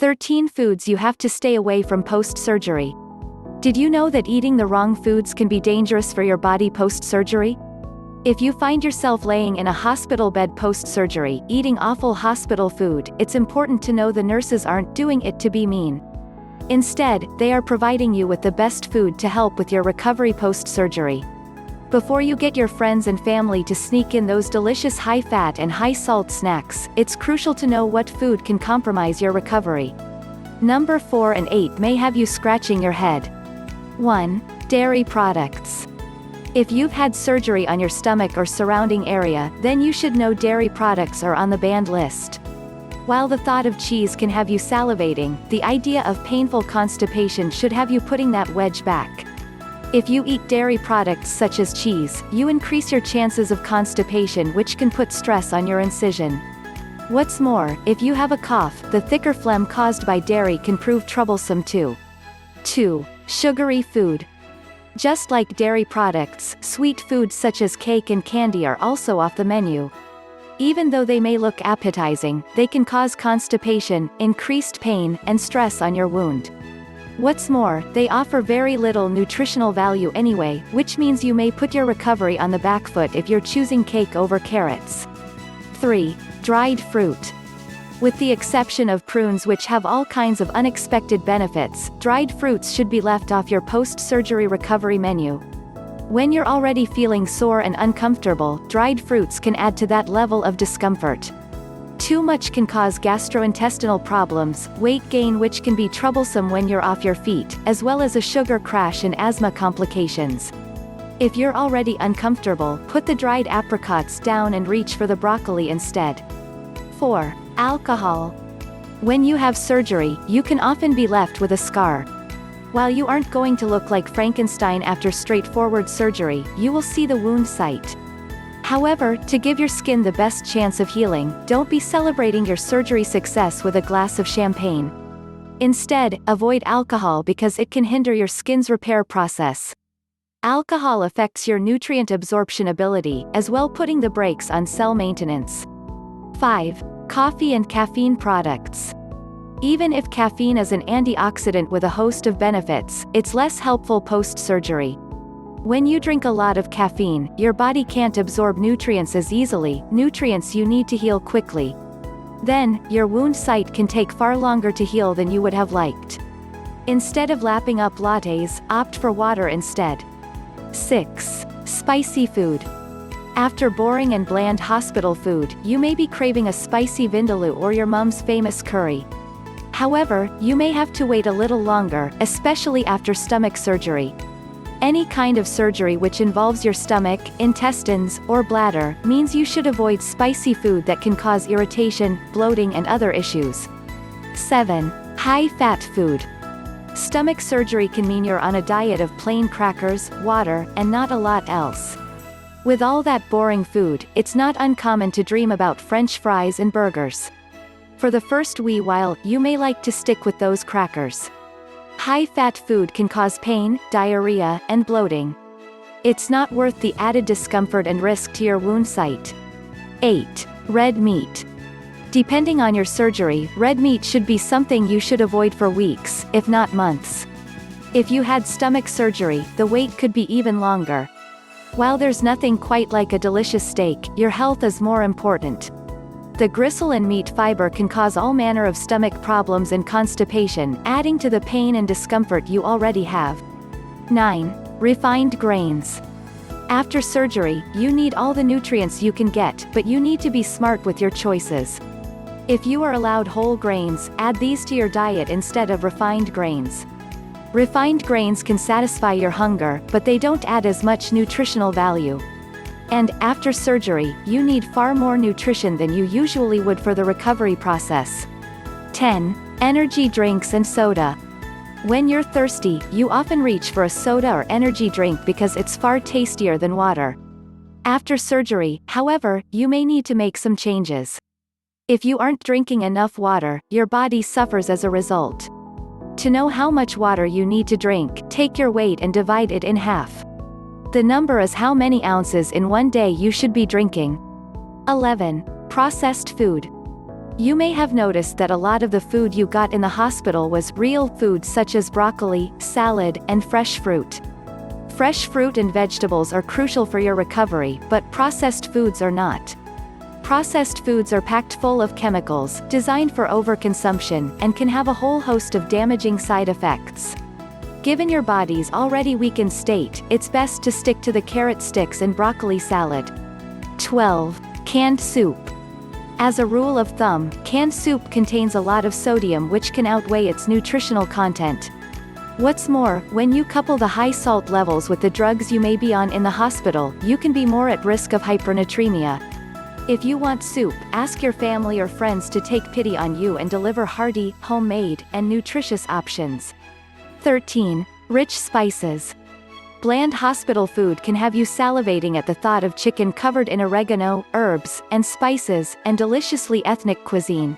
13 foods you have to stay away from post-surgery. Did you know that eating the wrong foods can be dangerous for your body post-surgery? If you find yourself laying in a hospital bed post-surgery, eating awful hospital food, it's important to know the nurses aren't doing it to be mean. Instead, they are providing you with the best food to help with your recovery post-surgery. Before you get your friends and family to sneak in those delicious high-fat and high-salt snacks, it's crucial to know what food can compromise your recovery. Number 4 and 8 may have you scratching your head. 1. Dairy products. If you've had surgery on your stomach or surrounding area, then you should know dairy products are on the banned list. While the thought of cheese can have you salivating, the idea of painful constipation should have you putting that wedge back. If you eat dairy products such as cheese, you increase your chances of constipation, which can put stress on your incision. What's more, if you have a cough, the thicker phlegm caused by dairy can prove troublesome too. 2. Sugary food. Just like dairy products, sweet foods such as cake and candy are also off the menu. Even though they may look appetizing, they can cause constipation, increased pain, and stress on your wound. What's more, they offer very little nutritional value anyway, which means you may put your recovery on the back foot if you're choosing cake over carrots. 3. Dried fruit. With the exception of prunes, which have all kinds of unexpected benefits, dried fruits should be left off your post-surgery recovery menu. When you're already feeling sore and uncomfortable, dried fruits can add to that level of discomfort. Too much can cause gastrointestinal problems, weight gain, which can be troublesome when you're off your feet, as well as a sugar crash and asthma complications. If you're already uncomfortable, put the dried apricots down and reach for the broccoli instead. 4. Alcohol. When you have surgery, you can often be left with a scar. While you aren't going to look like Frankenstein after straightforward surgery, you will see the wound site. However, to give your skin the best chance of healing, don't be celebrating your surgery success with a glass of champagne. Instead, avoid alcohol because it can hinder your skin's repair process. Alcohol affects your nutrient absorption ability, as well putting the brakes on cell maintenance. 5. Coffee and caffeine products. Even if caffeine is an antioxidant with a host of benefits, it's less helpful post-surgery. When you drink a lot of caffeine, your body can't absorb nutrients as easily, nutrients you need to heal quickly. Then, your wound site can take far longer to heal than you would have liked. Instead of lapping up lattes, opt for water instead. 6. Spicy food. After boring and bland hospital food, you may be craving a spicy vindaloo or your mom's famous curry. However, you may have to wait a little longer, especially after stomach surgery. Any kind of surgery which involves your stomach, intestines, or bladder, means you should avoid spicy food that can cause irritation, bloating, and other issues. 7. High-fat food. Stomach surgery can mean you're on a diet of plain crackers, water, and not a lot else. With all that boring food, it's not uncommon to dream about French fries and burgers. For the first wee while, you may like to stick with those crackers. High-fat food can cause pain, diarrhea, and bloating. It's not worth the added discomfort and risk to your wound site. 8. Red meat. Depending on your surgery, red meat should be something you should avoid for weeks, if not months. If you had stomach surgery, the wait could be even longer. While there's nothing quite like a delicious steak, your health is more important. The gristle and meat fiber can cause all manner of stomach problems and constipation, adding to the pain and discomfort you already have. 9. Refined grains. After surgery, you need all the nutrients you can get, but you need to be smart with your choices. If you are allowed whole grains, add these to your diet instead of refined grains. Refined grains can satisfy your hunger, but they don't add as much nutritional value. And, after surgery, you need far more nutrition than you usually would for the recovery process. 10. Energy drinks and soda. When you're thirsty, you often reach for a soda or energy drink because it's far tastier than water. After surgery, however, you may need to make some changes. If you aren't drinking enough water, your body suffers as a result. To know how much water you need to drink, take your weight and divide it in half. The number is how many ounces in one day you should be drinking. 11. Processed food. You may have noticed that a lot of the food you got in the hospital was real food such as broccoli, salad, and fresh fruit. Fresh fruit and vegetables are crucial for your recovery, but processed foods are not. Processed foods are packed full of chemicals, designed for overconsumption, and can have a whole host of damaging side effects. Given your body's already weakened state, it's best to stick to the carrot sticks and broccoli salad. 12. Canned soup. As a rule of thumb, canned soup contains a lot of sodium which can outweigh its nutritional content. What's more, when you couple the high salt levels with the drugs you may be on in the hospital, you can be more at risk of hypernatremia. If you want soup, ask your family or friends to take pity on you and deliver hearty, homemade, and nutritious options. 13. Rich spices. Bland hospital food can have you salivating at the thought of chicken covered in oregano, herbs, and spices, and deliciously ethnic cuisine.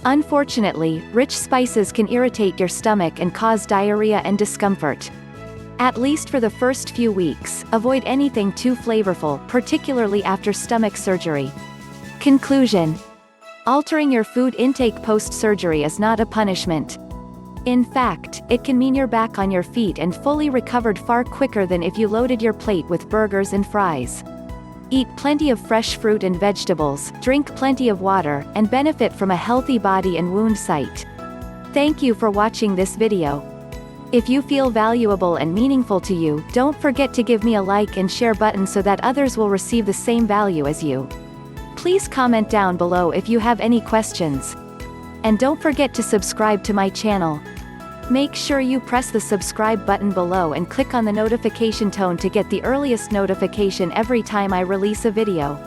Unfortunately, rich spices can irritate your stomach and cause diarrhea and discomfort. At least for the first few weeks, avoid anything too flavorful, particularly after stomach surgery. Conclusion. Altering your food intake post-surgery is not a punishment. In fact, it can mean you're back on your feet and fully recovered far quicker than if you loaded your plate with burgers and fries. Eat plenty of fresh fruit and vegetables, drink plenty of water, and benefit from a healthy body and wound site. Thank you for watching this video. If you feel valuable and meaningful to you, don't forget to give me a like and share button so that others will receive the same value as you. Please comment down below if you have any questions. And don't forget to subscribe to my channel. Make sure you press the subscribe button below and click on the notification tone to get the earliest notification every time I release a video.